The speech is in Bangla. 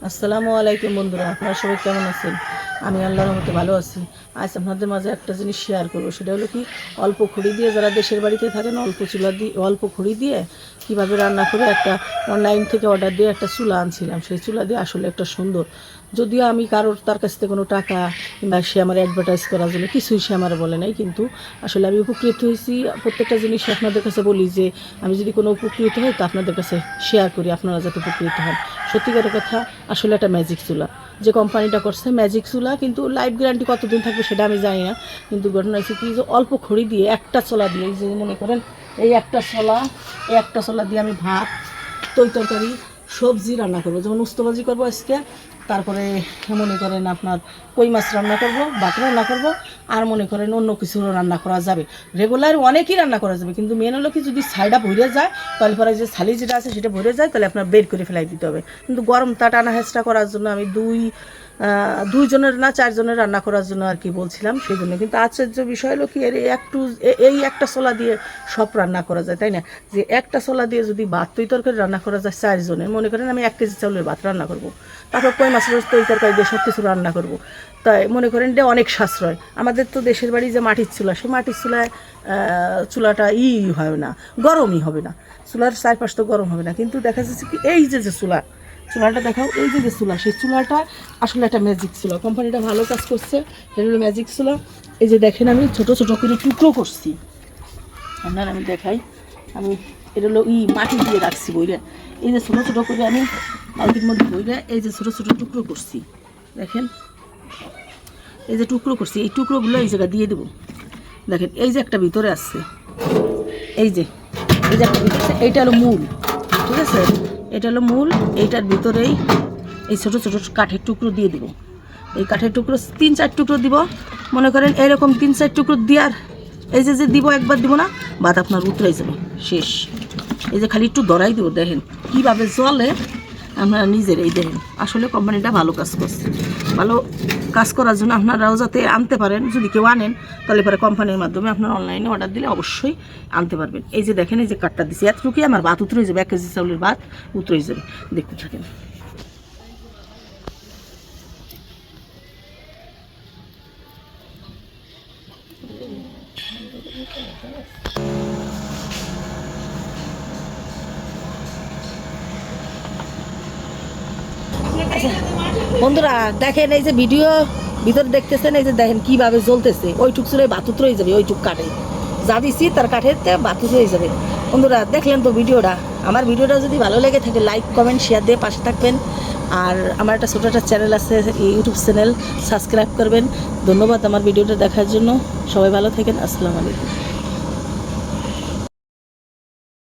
আসসালামু আলাইকুম বন্ধুরা, আপনারা সবাই কেমন আছেন? আমি আল্লাহর রহমতে ভালো আছি। আজ আপনাদের মাঝে একটা জিনিস শেয়ার করবো, সেটা হলো কি, অল্প খড়ি দিয়ে, যারা দেশের বাড়িতে থাকেন, অল্প খড়ি দিয়ে কীভাবে রান্না করে একটা অনলাইন থেকে অর্ডার দিয়ে একটা চুলা আনছিলাম। সেই চুলা দিয়ে আসলে একটা সুন্দর, যদিও আমি কারোর তার কাছ থেকে কোনো টাকা কিংবা সে আমার অ্যাডভার্টাইজ করার জন্য কিছুই সে আমার বলে নাই, কিন্তু আসলে আমি উপকৃত হয়েছি। প্রত্যেকটা জিনিস আপনাদের কাছে বলি যে আমি যদি কোনো উপকৃত হই তো আপনাদের কাছে শেয়ার করি, আপনারা যাতে উপকৃত হন। সত্যিকারের কথা, আসলে একটা ম্যাজিক চুলা যে কোম্পানিটা করছে, ম্যাজিক চুলা, কিন্তু লাইফ গ্যারান্টি কতদিন থাকবে সেটা আমি জানি না। কিন্তু ঘটনা হচ্ছে কি, যে অল্প খড়ি দিয়ে একটা চলা দিয়ে, যে মনে করেন এই একটা চলা দিয়ে আমি ভাত, তরকারি, সবজি রান্না করবো। যেমন উস্তবাজি করবো আজকে, তারপরে মনে করেন আপনার কই মাছ রান্না করব, ভাত রান্না করব, আর মনে করেন অন্য কিছু রান্না করা যাবে। রেগুলার অনেকই রান্না করা যাবে, কিন্তু মেন হলো কি, যদি ছাইটা ভরে যায় তাহলে পরে যে ছালি যেটা আছে সেটা ভরে যায়, তাহলে আপনার বের করে ফেলাই দিতে হবে। কিন্তু গরম তা টানা হেঁচড়া করার জন্য আমি দুইজনের না চারজনের রান্না করার জন্য আর কি বলছিলাম, সেই জন্য। কিন্তু আশ্চর্য বিষয় হলো কি, এই একটা ছোলা দিয়ে সব রান্না করা যায়, তাই না? যে একটা ছোলা দিয়ে যদি ভাত তরকারি রান্না করা যায় চারজনের, মনে করেন আমি 1 কেজি চাউলের ভাত রান্না করব, তারপর কই মাছের তরকারি দিয়ে সব কিছু রান্না করব, তাই মনে করেন এটা অনেক সাশ্রয়। আমাদের তো দেশের বাড়ি যে মাটির চুলা, সেই মাটির চুলায় চুলাটা হয় না, গরমই হবে না, চুলার চারপাশ তো গরম হবে না। কিন্তু দেখা যাচ্ছে কি, এই যে চুলাটা দেখাও, এই যে চুলা, সেই চুলাটা আসলে একটা ম্যাজিক চুলা। কোম্পানিটা ভালো কাজ করছে, এটা হলো ম্যাজিক চুলা। এই যে দেখেন, আমি ছোটো ছোটো করে টুকরো করছি, আপনার আমি দেখাই। আমি এটা হলো মাটি দিয়ে রাখছি বইরে, এই যে ছোটো ছোটো করে আমি বালতির মধ্যে বইরে এই যে ছোটো ছোটো টুকরো করছি, দেখেন এই যে টুকরো করছি, এই টুকরোগুলো এই জায়গা দিয়ে দেবো। দেখেন এই যে একটা ভিতরে আসছে, এই যে একটা ভিতরে, এইটা হলো মূল, ঠিক আছে? এটা হলো মূল, এইটার ভিতরেই এই ছোটো ছোটো কাঠের টুকরো দিয়ে দিব। এই কাঠের টুকরো 3-4 টুকরো দিব, মনে করেন এইরকম 3-4 টুকরো দেওয়ার, এই যে দিব, একবার দিব না, ভাত আপনার উতরাই যাবে, শেষ। এই যে খালি একটু দড়াই দেবো, দেখেন কীভাবে জলে, আপনারা নিজেরাই দেখেন। আসলে কোম্পানিটা ভালো কাজ করছে। ভালো কাজ করার জন্য আপনারাও যাতে আনতে পারেন, যদি কেউ আনেন তাহলে পরে কোম্পানির মাধ্যমে আপনার অনলাইনে অর্ডার দিলে অবশ্যই আনতে পারবেন। এই যে দেখেন, এই যে কাঠটা দিচ্ছি, এতটুকুই আমার ভাত উতরে যাবে, 1 কেজি চাউলের ভাত উতরে যাবে, দেখতে থাকেন। বন্ধুরা দেখেন, এই যে ভিতরে দেখতেছেন, এই যে দেখেন কীভাবে জ্বলতেছে। ওইটুক চুলে বাতুত রয়ে যাবে, ওইটুক কাঠে যা দিচ্ছি তার কাঠেতে বাতুত হয়ে যাবে। বন্ধুরা দেখলেন তো ভিডিওটা। আমার ভিডিওটা যদি ভালো লেগে থাকে, লাইক কমেন্ট শেয়ার দিয়ে পাশে থাকবেন। আর আমার একটা ছোটো একটা চ্যানেল আছে, ইউটিউব চ্যানেল, সাবস্ক্রাইব করবেন। ধন্যবাদ আমার ভিডিওটা দেখার জন্য। সবাই ভালো থাকেন। আসসালামু আলাইকুম।